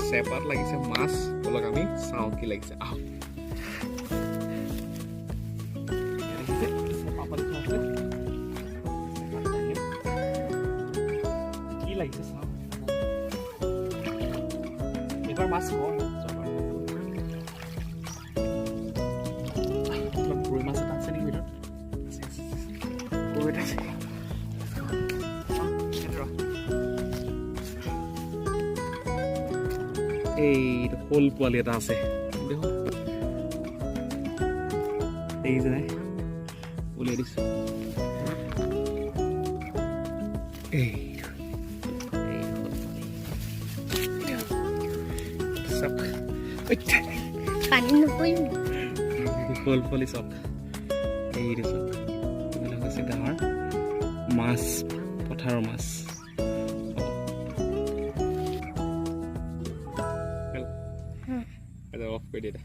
চেপাত লাগিছে মাছ বলক আমি চাওঁ কি লাগিছে আহ কি লাগিছে চাওঁ এবাৰ মাছ কম গৰৈ মাছ এটা আছে নেকি ভিতৰত গৰৈ এটা আছে এইটো শ'ল পোৱালি এটা আছে দেখোন দেখিছে নাই উলিয়াই দিছোঁ পানী নপৰিম শ'ল পোৱালি চাওক এইটো চাওক এইবিলাক হৈছে ডাঙৰ মাছ পথাৰৰ মাছ অফ কৰি দিয়া